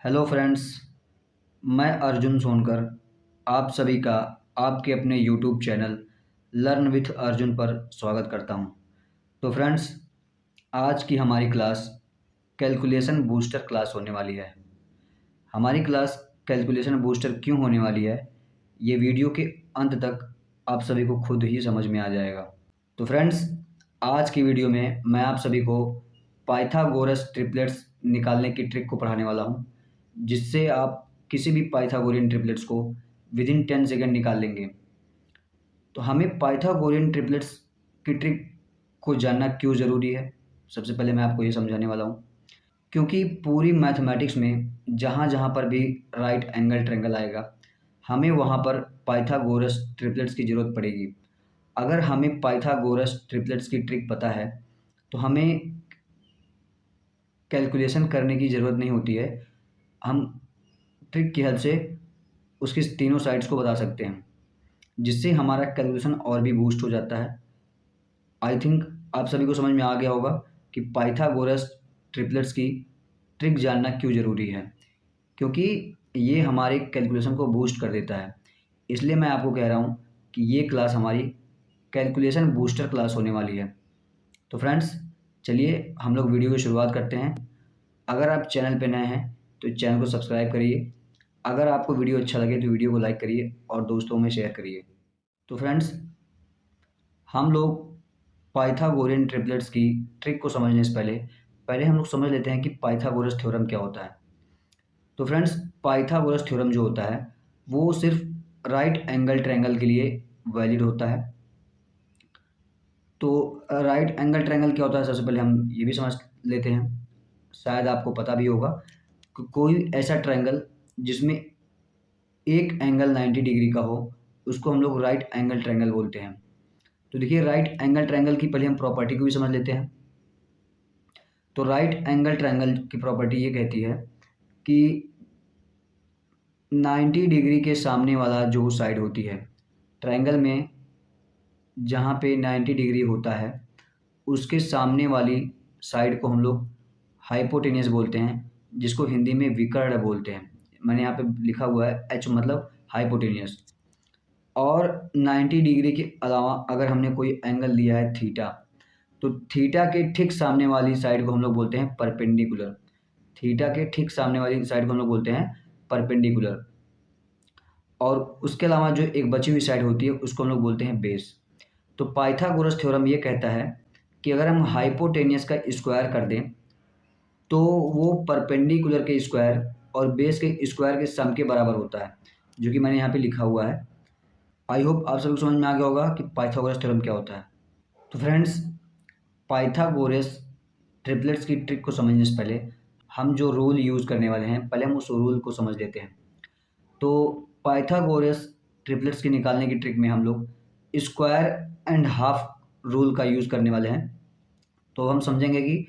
Hello friends. मैं अर्जुन सोनकर आप सभी का आपके अपने YouTube channel learn with Arjun पर स्वागत करता हूं। तो फ्रेंड्स, आज की हमारी क्लास कैलकुलेशन बूस्टर क्लास होने वाली है। हमारी क्लास कैलकुलेशन बूस्टर क्यों होने वाली है, ये वीडियो के अंत तक आप सभी को खुद ही समझ में आ जाएगा। तो फ्रेंड्स, आज की वीडियो में मैं आप सभी को पाइथागोरस ट्रिपलेट्स निकालने की ट्रिक को पढ़ाने वाला हूं, जिससे आप किसी भी पाइथागोरियन ट्रिपलेट्स को विद इन 10 सेकेंड निकाल लेंगे। तो हमें पाइथागोरियन ट्रिपलेट्स की ट्रिक को जानना क्यों ज़रूरी है, सबसे पहले मैं आपको ये समझाने वाला हूँ। क्योंकि पूरी मैथमेटिक्स में जहाँ जहाँ पर भी राइट एंगल ट्रायंगल आएगा, हमें वहाँ पर पाइथागोरस ट्रिपलेट्स की ज़रूरत पड़ेगी। अगर हमें पाइथागोरस ट्रिपलेट्स की ट्रिक पता है तो हमें कैलकुलेशन करने की ज़रूरत नहीं होती है। हम ट्रिक की हेल्प से उसकी तीनों साइड्स को बता सकते हैं, जिससे हमारा कैलकुलेशन और भी बूस्ट हो जाता है। आई थिंक आप सभी को समझ में आ गया होगा कि पाइथागोरस ट्रिपलेट्स की ट्रिक जानना क्यों ज़रूरी है, क्योंकि ये हमारे कैलकुलेशन को बूस्ट कर देता है। इसलिए मैं आपको कह रहा हूँ कि ये क्लास हमारी कैलकुलेशन बूस्टर क्लास होने वाली है। तो फ्रेंड्स, चलिए हम लोग वीडियो की शुरुआत करते हैं। अगर आप चैनल पे नए हैं तो चैनल को सब्सक्राइब करिए। अगर आपको वीडियो अच्छा लगे तो वीडियो को लाइक करिए और दोस्तों में शेयर करिए। तो फ्रेंड्स, हम लोग पाइथागोरियन ट्रिपलेट्स की ट्रिक को समझने से पहले पहले हम लोग समझ लेते हैं कि पाइथागोरस थ्योरम क्या होता है। तो फ्रेंड्स, पाइथागोरस थ्योरम जो होता है वो सिर्फ राइट एंगल ट्रायंगल के लिए वैलिड होता है। तो राइट एंगल ट्रायंगल क्या होता है, सबसे पहले हम ये भी समझ लेते हैं। शायद आपको पता भी होगा कि कोई ऐसा ट्रायंगल जिसमें एक एंगल 90 डिग्री का हो, उसको हम लोग राइट एंगल ट्रायंगल बोलते हैं। तो देखिए, राइट एंगल ट्रायंगल की पहले हम प्रॉपर्टी को भी समझ लेते हैं। तो राइट एंगल ट्रायंगल की प्रॉपर्टी ये कहती है कि 90 डिग्री के सामने वाला जो साइड होती है ट्रायंगल में, जहाँ पे 90 डिग्री होता है, उसके सामने वाली साइड को हम लोग हाइपोटेनियस बोलते हैं, जिसको हिंदी में विकर्ण बोलते हैं। मैंने यहाँ पे लिखा हुआ है एच मतलब हाइपोटेनियस। और 90 डिग्री के अलावा अगर हमने कोई एंगल लिया है थीटा, तो थीटा के ठीक सामने वाली साइड को हम लोग बोलते हैं परपेंडिकुलर। थीटा के ठीक सामने वाली साइड को हम लोग बोलते हैं परपेंडिकुलर। और उसके अलावा जो एक बची हुई साइड होती है उसको हम लोग बोलते हैं बेस। तो पाइथागोरस थ्योरम ये कहता है कि अगर हम हाइपोटेनियस का स्क्वायर कर दें तो वो परपेंडिकुलर के स्क्वायर और बेस के स्क्वायर के सम के बराबर होता है, जो कि मैंने यहाँ पे लिखा हुआ है। आई होप आप सभी को समझ में आ गया होगा कि पाइथागोरस थ्योरम क्या होता है। तो फ्रेंड्स, पाइथागोरस ट्रिपलेट्स की ट्रिक को समझने से पहले हम जो रूल यूज़ करने वाले हैं, पहले हम उस रूल को समझ लेते हैं। तो पाइथागोरस ट्रिपलेट्स की निकालने की ट्रिक में हम लोग स्क्वायर एंड हाफ रूल का यूज़ करने वाले हैं। तो हम समझेंगे कि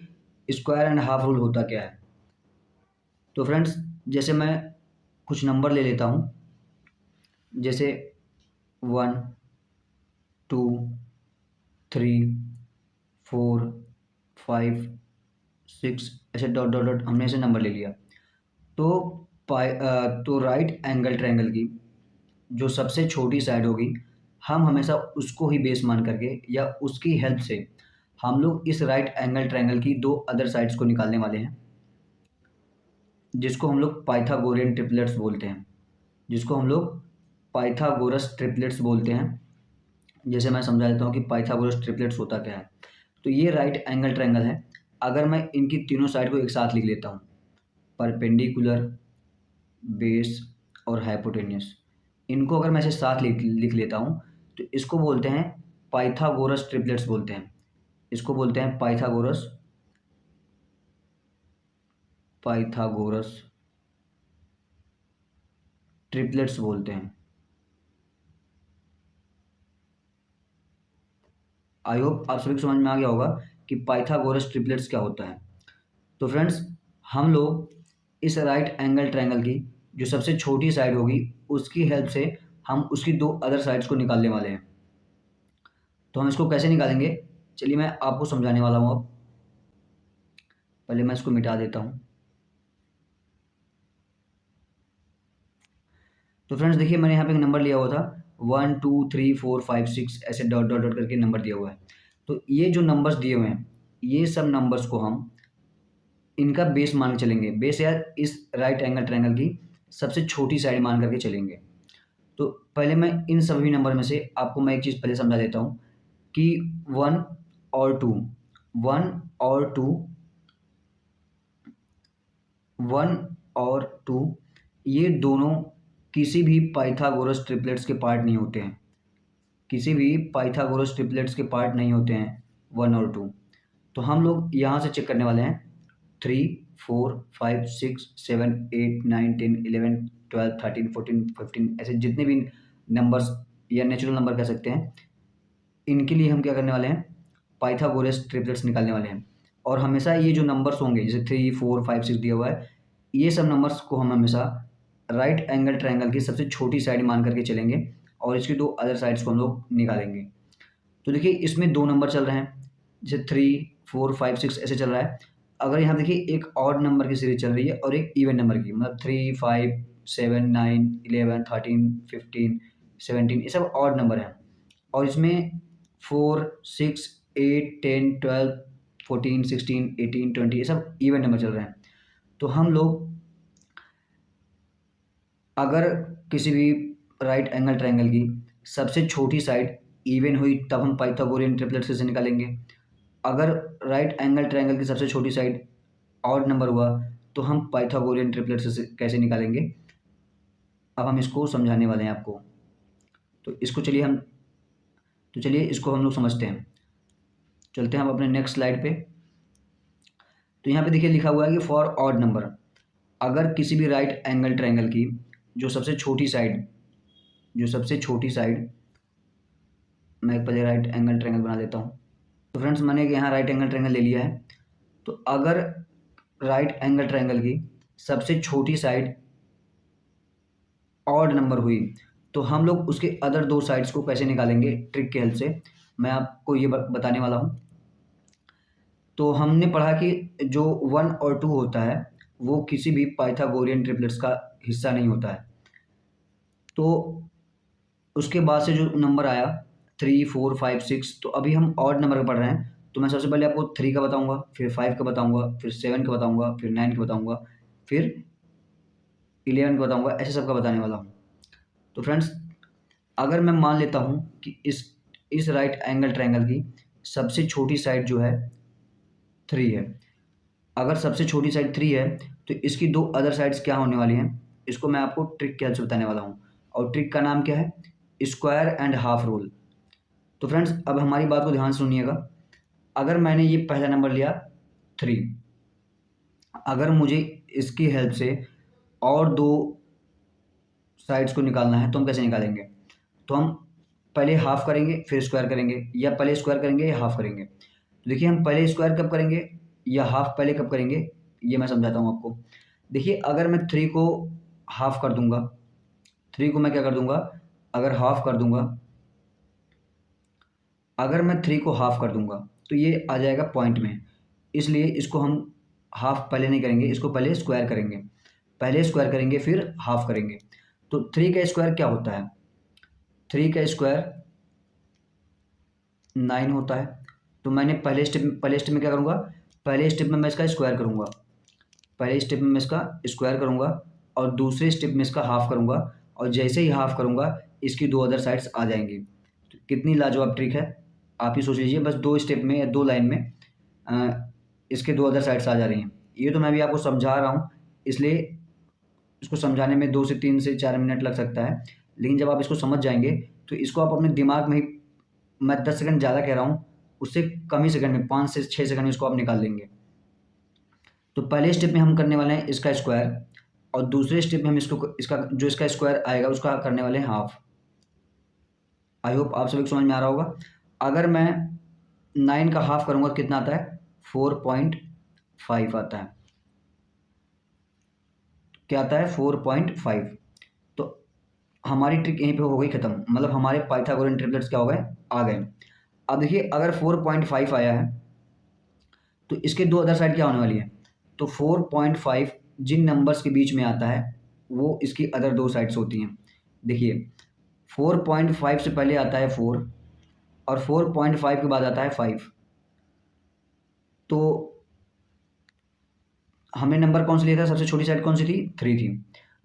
स्क्वायर एंड हाफ रूल होता क्या है। तो फ्रेंड्स, जैसे मैं कुछ नंबर ले लेता हूँ, जैसे 1 2 3 4 5 6, ऐसे डॉट डॉट डॉट हमने ऐसे नंबर ले लिया। तो तो राइट एंगल ट्रायंगल की जो सबसे छोटी साइड होगी, हम हमेशा उसको ही बेस मान करके या उसकी हेल्प से हम लोग इस राइट एंगल ट्रायंगल की दो अदर साइड्स को निकालने वाले हैं, जिसको हम लोग पाइथागोरियन ट्रिपलेट्स बोलते हैं, जिसको हम लोग पाइथागोरस ट्रिपलेट्स बोलते हैं। जैसे मैं समझा देता हूँ कि पाइथागोरस ट्रिपलेट्स होता क्या है। तो ये राइट एंगल ट्रायंगल है। अगर मैं इनकी तीनों साइड को एक साथ लिख लेता हूँ, परपेंडिकुलर, बेस और हाइपोटेनियस, इनको अगर मैं ऐसे साथ लिख लेता हूँ तो इसको बोलते हैं पाइथागोरस ट्रिपलेट्स बोलते हैं। इसको बोलते हैं पाइथागोरस पाइथागोरस ट्रिपलेट्स बोलते हैं। आई होप आप सभी को समझ में आ गया होगा कि पाइथागोरस ट्रिपलेट्स क्या होता है। तो फ्रेंड्स, हम लोग इस राइट एंगल ट्रायंगल की जो सबसे छोटी साइड होगी उसकी हेल्प से हम उसकी दो अदर साइड्स को निकालने वाले हैं। तो हम इसको कैसे निकालेंगे, चलिए मैं आपको समझाने वाला हूँ। अब पहले मैं इसको मिटा देता हूँ। तो फ्रेंड्स देखिए मैंने यहाँ पे एक नंबर लिया हुआ था 1 2 3 4 5 6 ऐसे डॉट डॉट डॉट करके नंबर दिया हुआ है। तो ये जो नंबर्स दिए हुए हैं ये सब नंबर्स को हम इनका बेस मान के चलेंगे। बेस या इस राइट एंगल ट्रायंगल की सबसे छोटी साइड मान करके चलेंगे। तो पहले मैं इन सभी नंबर में से आपको मैं एक चीज़ पहले समझा देता हूँ कि 1 और 2 1 और 2 1 और 2 ये दोनों किसी भी पाइथागोरस ट्रिपलेट्स के पार्ट नहीं होते हैं। किसी भी पाइथागोरस ट्रिपलेट्स के पार्ट नहीं होते हैं 1 और 2। तो हम लोग यहाँ से चेक करने वाले हैं 3 4 5 6 7 8 9 10 11 12 13 14 15 ऐसे जितने भी नंबर्स या नेचुरल नंबर कह सकते हैं, इनके लिए हम क्या करने वाले हैं, पाइथागोरस ट्रिपलेट्स निकालने वाले हैं। और हमेशा ये जो नंबर्स होंगे जैसे 3 4 5 6 दिया हुआ है, ये सब नंबर्स को हम हमेशा राइट एंगल ट्रायंगल की सबसे छोटी साइड मान करके चलेंगे और इसकी दो अदर साइड्स को हम लोग निकालेंगे। तो देखिए इसमें दो नंबर चल रहे हैं, जैसे 3 4 5 6 ऐसे चल रहा है। अगर यहाँ देखिए एक ऑड नंबर की सीरीज चल रही है और एक इवन नंबर की, मतलब 3 5 7 9 11 13 15 17 ये सब ऑड नंबर हैं। और इसमें 4 6 8 10 12 14 16 18 20 ये सब इवन नंबर चल रहे हैं। तो हम लोग अगर किसी भी राइट एंगल ट्रायंगल की सबसे छोटी साइड इवन हुई तब हम पाइथागोरियन ट्रिपलेट्स से निकालेंगे। अगर राइट एंगल ट्रायंगल की सबसे छोटी साइड ऑड नंबर हुआ तो हम पाइथागोरियन ट्रिपलेट्स से कैसे निकालेंगे, अब हम इसको समझाने वाले हैं आपको। तो चलिए इसको हम लोग समझते हैं। चलते हैं हम अपने नेक्स्ट स्लाइड पे। तो यहाँ पे देखिए लिखा हुआ है कि फॉर ऑड नंबर, अगर किसी भी राइट एंगल ट्रायंगल की जो सबसे छोटी साइड मैं पहले राइट एंगल ट्रायंगल बना देता हूँ। तो फ्रेंड्स मैंने यहाँ राइट एंगल ट्रायंगल ले लिया है। तो अगर राइट एंगल ट्रायंगल की सबसे छोटी साइड ऑड नंबर हुई तो हम लोग उसके अदर दो साइड्स को कैसे निकालेंगे, ट्रिक की हेल्प से मैं आपको ये बताने वाला हूँ। तो हमने पढ़ा कि जो 1 और 2 होता है वो किसी भी पाइथागोरियन ट्रिपलेट्स का हिस्सा नहीं होता है। तो उसके बाद से जो नंबर आया 3 4 5 6, तो अभी हम ऑड नंबर का पढ़ रहे हैं। तो मैं सबसे पहले आपको 3 का बताऊंगा, फिर 5 का बताऊंगा, फिर 7 का बताऊंगा, फिर 9 का बताऊंगा, फिर 11 का बताऊंगा, ऐसे सब का बताने वाला हूँ। तो फ्रेंड्स अगर मैं मान लेता हूँ कि इस राइट एंगल ट्रायंगल की सबसे छोटी साइड जो है 3 है। अगर सबसे छोटी साइड 3 है तो इसकी दो अदर साइड्स क्या होने वाली हैं, इसको मैं आपको ट्रिक के हेल्प से बताने वाला हूँ। और ट्रिक का नाम क्या है, स्क्वायर एंड हाफ रूल। तो फ्रेंड्स अब हमारी बात को ध्यान से सुनिएगा। अगर मैंने ये पहला नंबर लिया 3, अगर मुझे इसकी हेल्प से और दो साइड्स को निकालना है तो हम कैसे निकालेंगे, तो हम पहले हाफ करेंगे फिर स्क्वायर करेंगे, या पहले स्क्वायर करेंगे या हाफ करेंगे। तो देखिए हम पहले स्क्वायर कब करेंगे या हाफ पहले कब करेंगे ये मैं समझाता हूँ आपको। देखिए अगर मैं 3 को हाफ कर दूंगा, 3 को मैं क्या कर दूंगा, अगर हाफ कर दूंगा, अगर मैं 3 को हाफ कर दूंगा तो ये आ जाएगा पॉइंट में, इसलिए इसको हम हाफ पहले नहीं करेंगे, इसको पहले स्क्वायर करेंगे। पहले स्क्वायर करेंगे फिर हाफ करेंगे। तो 3 का स्क्वायर क्या होता है, 3 का स्क्वायर 9 होता है। तो मैंने पहले स्टेप में क्या करूँगा, पहले स्टेप में मैं इसका स्क्वायर करूँगा, पहले स्टेप में मैं इसका स्क्वायर करूँगा और दूसरे स्टेप में इसका हाफ करूँगा, और जैसे ही हाफ करूँगा इसकी दो अदर साइड्स आ जाएंगी। तो कितनी लाजवाब ट्रिक है, आप ही सोच लीजिए, बस 2 स्टेप में या 2 लाइन में इसके दो अदर साइड्स आ जा रही हैं। ये तो मैं भी आपको समझा रहा हूँ, इसलिए इसको समझाने में 2 से 3 से 4 मिनट लग सकता है, लेकिन जब आप इसको समझ जाएंगे तो इसको आप अपने दिमाग में ही, मैं 10 सेकंड ज़्यादा कह रहा हूँ, उससे कम ही सेकंड में 5 से 6 सेकंड में इसको आप निकाल लेंगे। तो पहले स्टेप में हम करने वाले हैं इसका स्क्वायर, और दूसरे स्टेप में हम इसका स्क्वायर आएगा उसका करने वाले हैं हाफ। आई होप आप सभी को समझ में आ रहा होगा। अगर मैं 9 का हाफ करूँगा कितना आता है, 4.5 आता है। क्या आता है, 4.5। तो हमारी ट्रिक यहीं पे हो गई ख़त्म, मतलब हमारे पाइथागोरियन ट्रिपलेट्स क्या हो गए, आ गए। अब देखिए अगर 4.5 आया है तो इसके दो अदर साइड क्या होने वाली है, तो 4.5 जिन नंबर्स के बीच में आता है वो इसकी अदर दो साइड्स होती हैं। देखिए 4.5 से पहले आता है 4 और 4.5 के बाद आता है 5। तो हमने नंबर कौन सा लिया था, सबसे छोटी साइड कौन सी थी, 3 थी।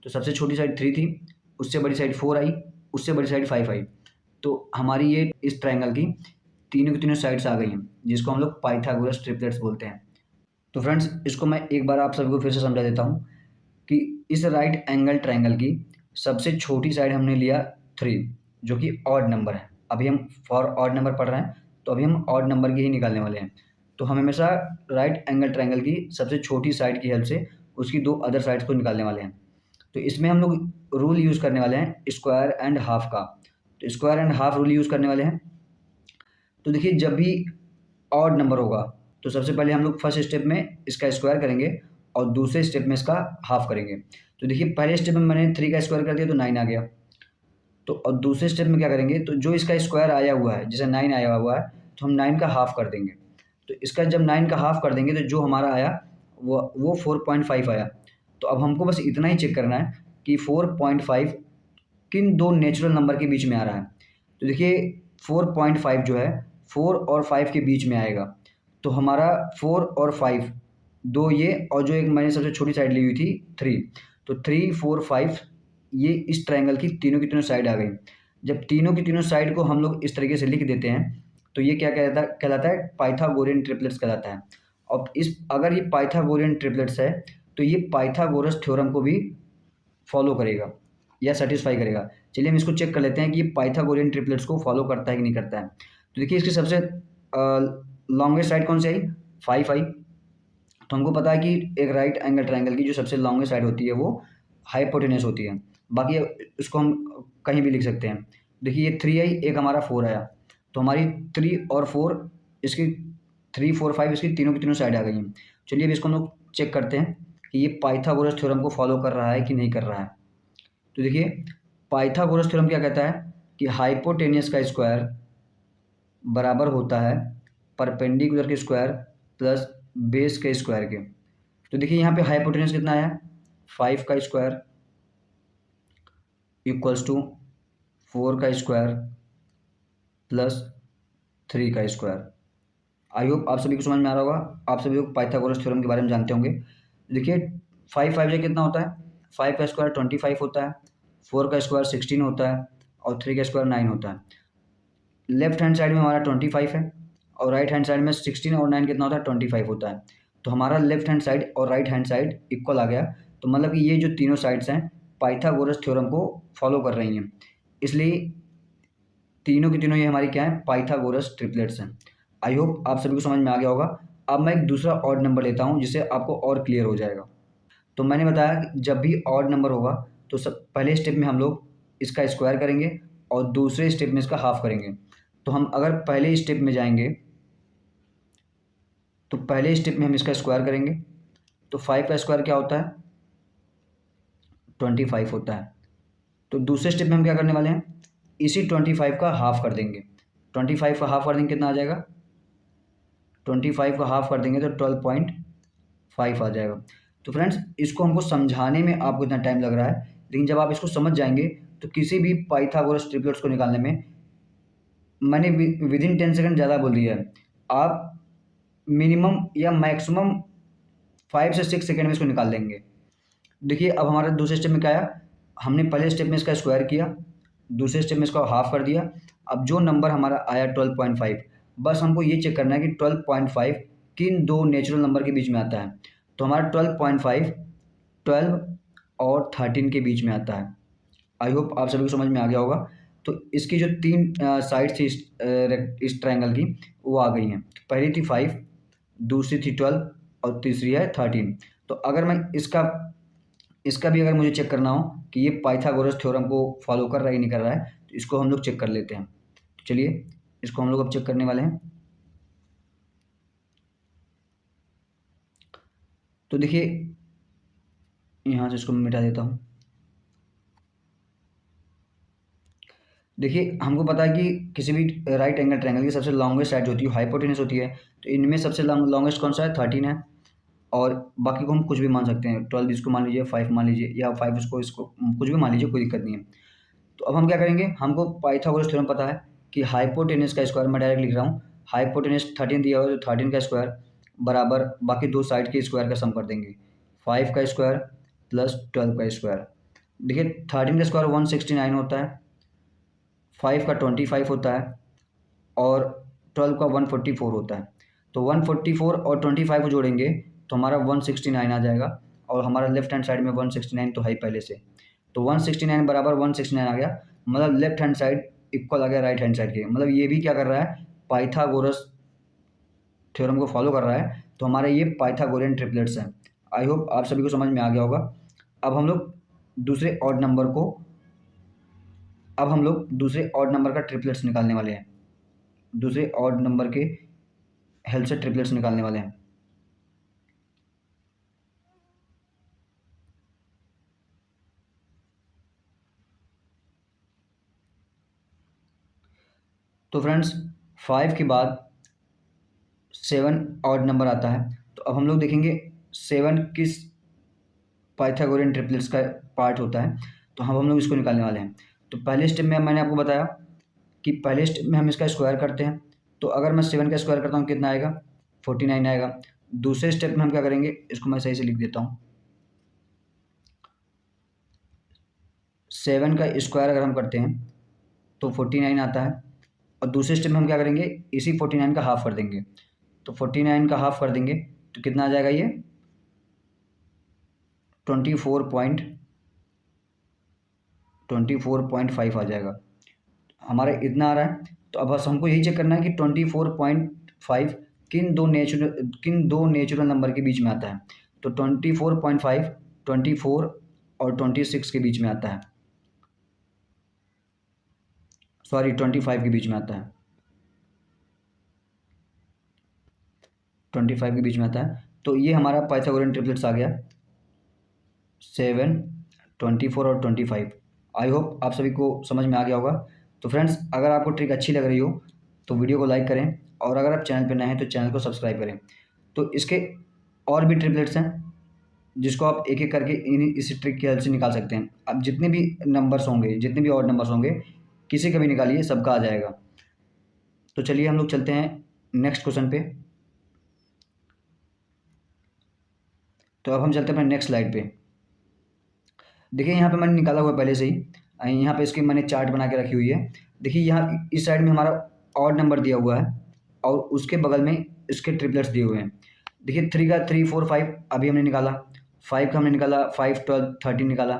तो सबसे छोटी साइड 3 थी, उससे बड़ी साइड 4 आई, उससे बड़ी साइड 5 आई। तो हमारी ये इस ट्रायंगल की तीनों की तीनों साइड्स आ गई हैं, जिसको हम लोग पाइथागोरस ट्रिपलेट्स बोलते हैं। तो फ्रेंड्स इसको मैं एक बार आप सभी को फिर से समझा देता हूँ कि इस राइट एंगल ट्रायंगल की सबसे छोटी साइड हमने लिया 3, जो कि ऑड नंबर है। अभी हम फॉर ऑड नंबर पढ़ रहे हैं, तो अभी हम ऑड नंबर की ही निकालने वाले हैं। तो हम हमेशा राइट एंगल ट्रायंगल की सबसे छोटी साइड की हेल्प से उसकी 2 अदर साइड्स को निकालने वाले हैं। तो इसमें हम लोग रूल यूज़ करने वाले हैं स्क्वायर एंड हाफ का। तो square and half rule use करने वाले हैं। तो देखिए जब भी ऑड नंबर होगा तो सबसे पहले हम लोग फर्स्ट स्टेप में इसका स्क्वायर करेंगे और दूसरे स्टेप में इसका हाफ करेंगे। तो देखिए पहले स्टेप में मैंने 3 का स्क्वायर कर दिया तो 9 आ गया। तो और दूसरे स्टेप में क्या करेंगे, तो जो इसका स्क्वायर आया हुआ है, जैसे 9 आया हुआ है, तो हम 9 का हाफ कर देंगे। तो इसका जब 9 का हाफ कर देंगे तो जो हमारा आया वो 4.5 आया। तो अब हमको बस इतना ही चेक करना है कि 4.5 किन 2 नेचुरल नंबर के बीच में आ रहा है। तो देखिए 4.5 जो है 4 और 5 के बीच में आएगा। तो हमारा 4 और 5 2 ये, और जो एक मैंने सबसे छोटी साइड ली हुई थी 3, तो 3, 4, 5 ये इस ट्रायंगल की तीनों साइड आ गई। जब तीनों की तीनों साइड को हम लोग इस तरीके से लिख देते हैं तो ये क्या कहलाता है, पाइथागोरियन ट्रिपलेट्स कहलाता है। अब इस अगर ये पाइथागोरियन ट्रिपलेट्स है तो ये पाइथागोरस थ्योरम को भी फॉलो करेगा या सेटिस्फाई करेगा। चलिए हम इसको चेक कर लेते हैं कि ये पाइथागोरियन ट्रिपलेट्स को फॉलो करता है कि नहीं करता है। तो देखिए इसकी सबसे लॉन्गेस्ट साइड कौन सी आई, 5 आई। तो हमको पता है कि एक राइट एंगल ट्रायंगल की जो सबसे लॉन्गेस्ट साइड होती है वो हाइपोटेनस होती है। बाकी इसको हम कहीं भी लिख सकते हैं। देखिए ये 3 आई, एक हमारा 4 आया। तो हमारी 3 और 4 इसकी 3, 4, 5 इसकी तीनों की तीनों साइड आ गई हैं। चलिए अब इसको हम लोग चेक करते हैं कि ये पाइथागोरस थ्योरम को फॉलो कर रहा है कि नहीं कर रहा है। तो देखिए पाइथागोरस थ्योरम क्या कहता है कि हाइपोटेनियस का स्क्वायर बराबर होता है परपेंडिकुलर के स्क्वायर प्लस बेस के स्क्वायर के। तो देखिए यहाँ पे हाइपोटेनस कितना आया, 5 का स्क्वायर इक्वल्स टू 4 का स्क्वायर प्लस 3 का स्क्वायर। आई होप आप सभी को समझ में आ रहा होगा, आप सभी लोग पाइथागोरस थ्योरम के बारे में जानते होंगे। देखिए 5 5 कितना होता है, 5 का स्क्वायर 25 होता है, 4 का स्क्वायर 16 होता है और 3 का स्क्वायर 9 होता है। लेफ्ट हैंड साइड में हमारा 25 है और राइट हैंड साइड में 16 और 9 कितना होता है, 25 होता है। तो हमारा लेफ्ट हैंड साइड और राइट हैंड साइड इक्वल आ गया। तो मतलब कि ये जो तीनों साइड्स हैं पाइथागोरस थ्योरम को फॉलो कर रही हैं, इसलिए तीनों की तीनों ये हमारी क्या है, पाइथागोरस ट्रिपलेट्स हैं। आई होप आप सभी को समझ में आ गया होगा। अब मैं एक दूसरा ऑड नंबर लेता हूँ जिससे आपको और क्लियर हो जाएगा। तो मैंने बताया कि जब भी ऑड नंबर होगा तो सब पहले स्टेप में हम लोग इसका स्क्वायर करेंगे और दूसरे स्टेप में इसका हाफ करेंगे। तो हम अगर पहले स्टेप में जाएंगे तो पहले स्टेप में हम इसका स्क्वायर करेंगे। तो 5 का स्क्वायर क्या होता है, 25 होता है। तो दूसरे स्टेप में हम क्या करने वाले हैं, इसी 25 का हाफ कर देंगे। 25 का हाफ कर देंगे कितना आ जाएगा, 25 का हाफ कर देंगे तो 12.5 आ जाएगा। तो फ्रेंड्स इसको हमको समझाने में आपको इतना टाइम लग रहा है, लेकिन जब आप इसको समझ जाएंगे तो किसी भी पाइथागोरस ट्रिपलेट्स को निकालने में, मैंने विद इन 10 सेकंड ज़्यादा बोल दिया है, आप मिनिमम या मैक्सिमम 5 से 6 सेकंड में इसको निकाल देंगे। देखिए अब हमारा दूसरे स्टेप में क्या आया, हमने पहले स्टेप में इसका स्क्वायर किया, दूसरे स्टेप में इसका हाफ कर दिया। अब जो नंबर हमारा आया 12.5, बस हमको ये चेक करना है कि 12.5 किन 2 नेचुरल नंबर के बीच में आता है। तो हमारा 12.5 12 और 13 के बीच में आता है। आई होप आप सभी को समझ में आ गया होगा। तो इसकी जो 3 साइड थी इस ट्रायंगल की वो आ गई हैं। पहली थी 5, दूसरी थी 12 और तीसरी है 13। तो अगर मैं इसका भी अगर मुझे चेक करना हो कि ये पाइथागोरस थ्योरम को फॉलो कर रहा है कि नहीं कर रहा है, तो इसको हम लोग चेक कर लेते हैं। तो चलिए इसको हम लोग अब चेक करने वाले हैं। तो देखिए यहाँ से इसको मैं मिटा देता हूँ। देखिए हमको पता है कि किसी भी राइट एंगल ट्रायंगल की सबसे लॉन्गेस्ट साइड होती है हाइपोटेनस होती है। तो इनमें सबसे लॉन्गेस्ट कौन सा है, 13 है। और बाकी को हम कुछ भी मान सकते हैं, 12 इसको मान लीजिए, 5 मान लीजिए, या 5 इसको कुछ भी मान लीजिए, कोई दिक्कत नहीं है। तो अब हम क्या करेंगे, हमको पाइथागोरस थ्योरम पता है कि हाइपोटेनस का स्क्वायर, मैं डायरेक्ट लिख रहा हूँ, हाइपोटेनस 13 दिया हुआ है तो 13 का स्क्वायर बराबर बाकी दो साइड के स्क्वायर का सम कर देंगे, 5 का स्क्वायर प्लस 12 का स्क्वायर। देखिए 13 का स्क्वायर 169 होता है, 5 का 25 होता है और 12 का 144 होता है। तो 144 और 25 को जोड़ेंगे तो हमारा 169 आ जाएगा, और हमारा लेफ्ट हैंड साइड में 169 तो है ही पहले से, तो 169 बराबर 169 आ गया, मतलब लेफ्ट हैंड साइड इक्वल आ गया राइट हैंड साइड के। मतलब ये भी क्या कर रहा है, पाइथागोरस थ्योरम को फॉलो कर रहा है। तो हमारे ये पाइथागोरियन ट्रिपलेट्स हैं। आई होप आप सभी को समझ में आ गया होगा। अब हम लोग दूसरे ऑड नंबर को अब हम लोग दूसरे ऑड नंबर का ट्रिपलेट्स निकालने वाले हैं, दूसरे ऑड नंबर के हेल्प से ट्रिपलेट्स निकालने वाले हैं। तो फ्रेंड्स 5 के बाद 7 ऑड नंबर आता है। तो अब हम लोग देखेंगे 7 किस पाइथागोरियन ट्रिपलेट्स का पार्ट होता है, तो हम लोग इसको निकालने वाले हैं। तो पहले स्टेप में मैंने आपको बताया कि पहले स्टेप में हम इसका स्क्वायर करते हैं। तो अगर मैं 7 का स्क्वायर करता हूँ कितना आएगा, 49 आएगा। दूसरे स्टेप में हम क्या करेंगे, इसको मैं सही से लिख देता हूँ, 7 का स्क्वायर अगर हम करते हैं तो 49 आता है, और दूसरे स्टेप में हम क्या करेंगे, इसी 49 का हाफ कर देंगे। तो 49 का हाफ कर देंगे तो कितना आ जाएगा, ये 24.5 आ जाएगा। हमारा इतना आ रहा है। तो अब बस हमको यही चेक करना है कि 24.5 किन दो नेचुरल नंबर के बीच में आता है। तो 24.5 24 और 26 के बीच में आता है, सॉरी 25 के बीच में आता है, 25 के बीच में आता है। तो ये हमारा पाइथागोरियन ट्रिपलेट्स आ गया, 7, 24 और 25। आई होप आप सभी को समझ में आ गया होगा। तो फ्रेंड्स अगर आपको ट्रिक अच्छी लग रही हो तो वीडियो को लाइक करें, और अगर आप चैनल पर नए हैं तो चैनल को सब्सक्राइब करें। तो इसके और भी ट्रिपलेट्स हैं जिसको आप एक एक करके इस ट्रिक की हेल्प से निकाल सकते हैं। अब जितने भी नंबर्स होंगे, जितने भी ऑड नंबर्स होंगे, किसी का भी निकालिए, सबका आ जाएगा। तो चलिए हम लोग चलते हैं नेक्स्ट क्वेश्चन पे। तो अब हम चलते हैं अपने नेक्स्ट स्लाइड पे। देखिए यहाँ पे मैंने निकाला हुआ पहले से ही, यहाँ पे इसकी मैंने चार्ट बना के रखी हुई है। देखिए यहाँ इस साइड में हमारा ऑड नंबर दिया हुआ है और उसके बगल में इसके ट्रिपलेट्स दिए हुए हैं। देखिए 3 का 3, 4, 5 अभी हमने निकाला, 5 का हमने निकाला, 5, 12, 13 निकाला।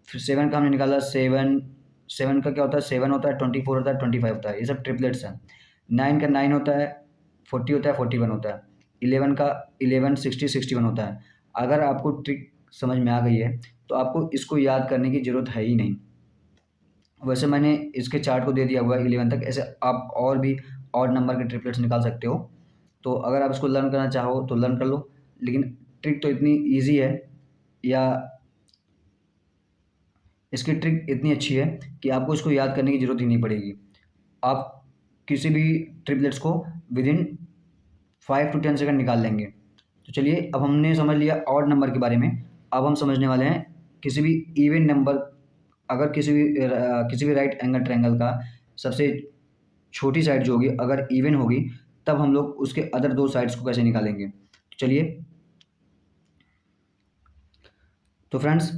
फिर 7 का हमने निकाला, 7 का क्या होता है, 7 होता है, 24 होता है, 25 होता है, ये सब ट्रिपलेट्स हैं। 9 का 9 होता है, 40 होता है, 41 होता है। 11 का 11, 60, 61 होता है। अगर आपको ट्रिक समझ में आ गई है तो आपको इसको याद करने की ज़रूरत है ही नहीं। वैसे मैंने इसके चार्ट को दे दिया हुआ है 11 तक, ऐसे आप और भी ऑड नंबर के ट्रिपलेट्स निकाल सकते हो। तो अगर आप इसको लर्न करना चाहो तो लर्न कर लो, लेकिन ट्रिक तो इतनी ईजी है, या इसकी ट्रिक इतनी अच्छी है कि आपको इसको याद करने की ज़रूरत ही नहीं पड़ेगी। आप किसी भी ट्रिपलेट्स को विदिन 5 to 10 सेकंड निकाल लेंगे। तो चलिए अब हमने समझ लिया ऑड नंबर के बारे में। अब हम समझने वाले हैं किसी भी इवन नंबर, अगर किसी भी राइट एंगल ट्रायंगल का सबसे छोटी साइड जो होगी अगर इवन होगी, तब हम लोग उसके अदर दो साइड्स को कैसे निकालेंगे। तो चलिए, तो फ्रेंड्स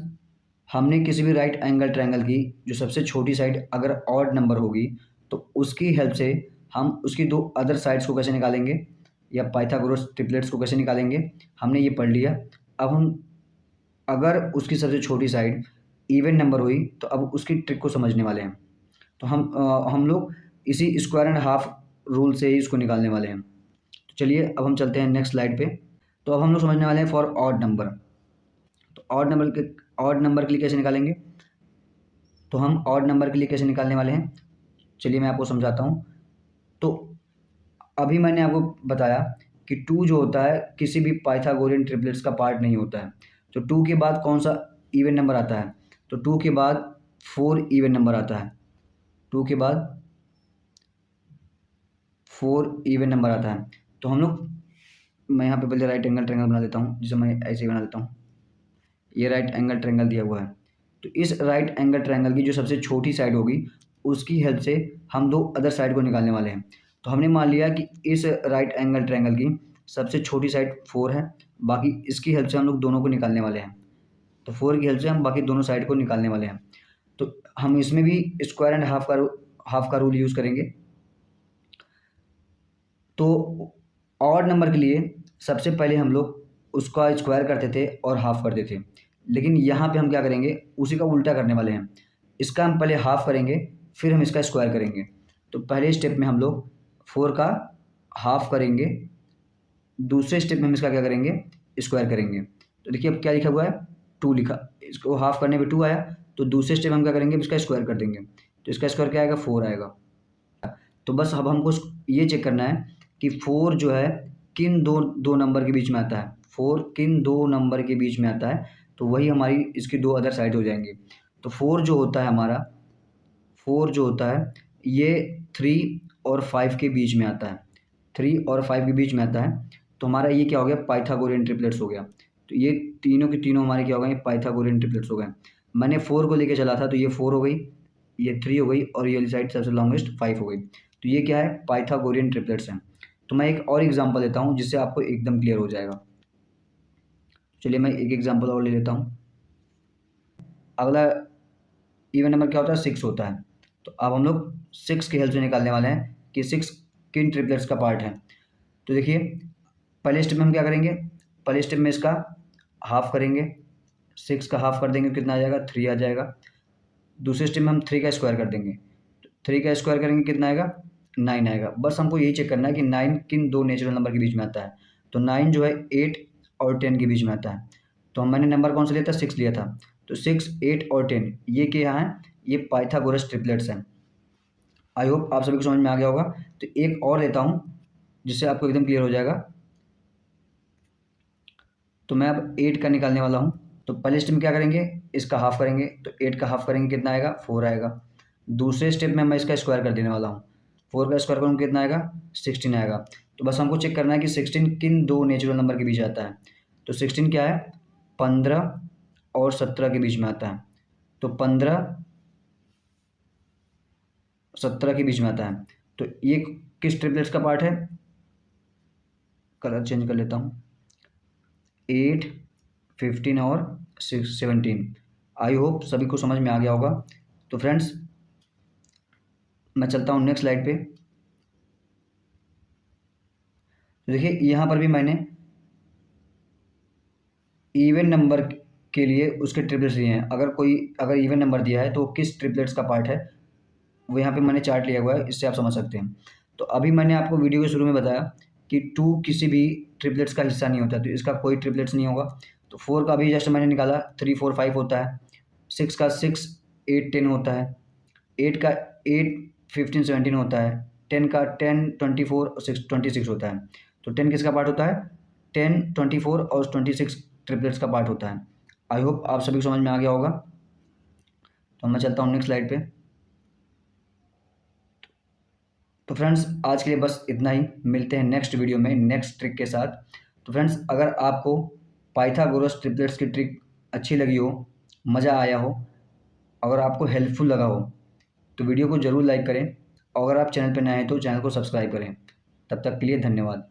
हमने किसी भी राइट एंगल ट्रायंगल की जो सबसे छोटी साइड अगर ऑड नंबर होगी तो उसकी हेल्प से हम उसकी दो अदर साइड्स को कैसे निकालेंगे, या पाइथागोरस ट्रिपलेट्स को कैसे निकालेंगे, हमने ये पढ़ लिया। अब हम अगर उसकी सबसे छोटी साइड इवन नंबर हुई तो अब उसकी ट्रिक को समझने वाले हैं। तो हम लोग इसी स्क्वायर एंड हाफ रूल से ही इसको निकालने वाले हैं। तो चलिए अब हम चलते हैं नेक्स्ट स्लाइड पे। तो अब हम लोग समझने वाले हैं फॉर ऑड नंबर। तो ऑड नंबर के लिए कैसे निकालेंगे, तो हम ऑड नंबर के लिए कैसे निकालने वाले हैं, चलिए मैं आपको समझाता हूँ। तो अभी मैंने आपको बताया कि 2 जो होता है किसी भी पाइथागोरियन ट्रिपलेट्स का पार्ट नहीं होता है। तो 2 के बाद कौन सा इवन नंबर आता है, तो 2 के बाद 4 इवन नंबर आता है। 2 के बाद 4 इवन नंबर आता है। तो हम लोग, मैं यहाँ पे पहले राइट एंगल ट्रायंगल बना देता हूँ, जिसे मैं ऐसे ही बना देता हूँ। ये राइट एंगल ट्रायंगल दिया हुआ है, तो इस राइट एंगल ट्रायंगल की जो सबसे छोटी साइड होगी उसकी हेल्प से हम दो अदर साइड को निकालने वाले हैं। तो हमने मान लिया कि इस राइट एंगल ट्रायंगल की सबसे छोटी साइड 4 है, बाकी इसकी हेल्प से हम लोग दोनों को निकालने वाले हैं। तो 4 की हेल्प से हम बाकी दोनों साइड को निकालने वाले हैं। तो हम इसमें भी स्क्वायर एंड हाफ का रूल यूज़ करेंगे। तो ऑड नंबर के लिए सबसे पहले हम लोग उसका स्क्वायर करते थे और हाफ करते थे, लेकिन यहाँ पे हम क्या करेंगे, उसी का उल्टा करने वाले हैं। इसका हम पहले हाफ करेंगे, फिर हम इसका स्क्वायर करेंगे। तो पहले स्टेप में हम लोग 4 का हाफ करेंगे, दूसरे स्टेप में हम इसका क्या करेंगे, स्क्वायर करेंगे। तो देखिए अब क्या लिखा हुआ है, 2 लिखा, इसको हाफ करने पे 2 आया, तो दूसरे स्टेप हम क्या करेंगे, इसका स्क्वायर कर देंगे। तो इसका स्क्वायर क्या आएगा, 4 आएगा। तो बस अब हमको ये चेक करना है कि 4 जो है किन दो नंबर के बीच में आता है, 4 किन दो नंबर के बीच में आता है, तो वही हमारी इसकी दो अदर साइड हो जाएंगी। तो 4 जो होता है हमारा, 4 जो होता है ये 3 और 5 के बीच में आता है, 3 और 5 के बीच में आता है। तो हमारा ये क्या हो गया, पाइथागोरियन ट्रिपलेट्स हो गया। तो ये तीनों के तीनों हमारे क्या हो गए, पाइथागोरियन ट्रिपलेट्स हो गए। मैंने 4 को लेके चला था, तो ये 4 हो गई, ये 3 हो गई, और ये वाली साइड सबसे लॉन्गेस्ट 5 हो गई। तो ये क्या है, पाइथागोरियन ट्रिपलेट्स हैं। तो मैं एक और एग्जांपल देता हूँ जिससे आपको एकदम क्लियर हो जाएगा। चलिए मैं एक एग्जांपल और ले लेता हूँ। अगला इवन नंबर क्या होता है, 6 होता है। तो अब हम लोग 6 की हेल्प से निकालने वाले हैं कि 6 किन ट्रिपलेट्स का पार्ट है। तो देखिए पहले स्टेप में हम क्या करेंगे, पहले स्टेप में इसका हाफ करेंगे, 6 का हाफ कर देंगे, कितना आ जाएगा, 3 आ जाएगा। दूसरे स्टेप में हम 3 का स्क्वायर कर देंगे, तो 3 का स्क्वायर करेंगे, कितना आएगा, 9 आएगा। बस हमको यही चेक करना है कि 9 किन दो नेचुरल नंबर के बीच में आता है। तो 9 जो है 8 और 10 के बीच में आता है। तो मैंने नंबर कौन सा लिया था, 6 लिया था। तो 6, 8 और 10 ये क्या है, ये पाइथागोरस ट्रिपलेट्स हैं। आई होप आप सभी को समझ में आ गया होगा। तो एक और लेता हूँ जिससे आपको एकदम क्लियर हो जाएगा। तो मैं अब 8 का निकालने वाला हूँ। तो पहले स्टेप में क्या करेंगे, इसका हाफ करेंगे, तो 8 का हाफ करेंगे, कितना आएगा, 4 आएगा। दूसरे स्टेप में मैं इसका स्क्वायर कर देने वाला हूँ, 4 का स्क्वायर करूँगा, कितना आएगा, 16 आएगा। तो बस हमको चेक करना है कि 16 किन दो नेचुरल नंबर के बीच आता है। तो 16 क्या है, 15 और 17 के बीच में आता है। तो 15 17 के बीच में आता है। तो ये किस ट्रिपलेट्स का पार्ट है, कलर चेंज कर लेता हूँ, 8, 15 और 17। आई होप सभी को समझ में आ गया होगा। तो फ्रेंड्स मैं चलता हूँ नेक्स्ट स्लाइड पे। तो देखिए यहाँ पर भी मैंने इवन नंबर के लिए उसके ट्रिपलेट्स लिए हैं। अगर इवन नंबर दिया है तो किस ट्रिपलेट्स का पार्ट है, वो यहाँ पे मैंने चार्ट लिया हुआ है, इससे आप समझ सकते हैं। तो अभी मैंने आपको वीडियो के शुरू में बताया कि 2 किसी भी ट्रिपलेट्स का हिस्सा नहीं होता, तो इसका कोई ट्रिपलेट्स नहीं होगा। तो 4 का भी जस्ट मैंने निकाला, 3, 4, 5 होता है। 6 का 6, 8, 10 होता है। 8 का 8, 15, 17 होता है। 10 का 10, 24 और 26 होता है। तो 10 किसका पार्ट होता है, 10, 24 और 26 ट्रिपलेट्स का पार्ट होता है। आई होप आप सभी को समझ में आ गया होगा। तो मैं चलता हूँ नेक्स्ट स्लाइड पे। तो फ्रेंड्स आज के लिए बस इतना ही, मिलते हैं नेक्स्ट वीडियो में नेक्स्ट ट्रिक के साथ। तो फ्रेंड्स अगर आपको पाइथागोरस ट्रिपलेट्स की ट्रिक अच्छी लगी हो, मज़ा आया हो, अगर आपको हेल्पफुल लगा हो, तो वीडियो को ज़रूर लाइक करें, और अगर आप चैनल पर नए हैं तो चैनल को सब्सक्राइब करें। तब तक के लिए धन्यवाद।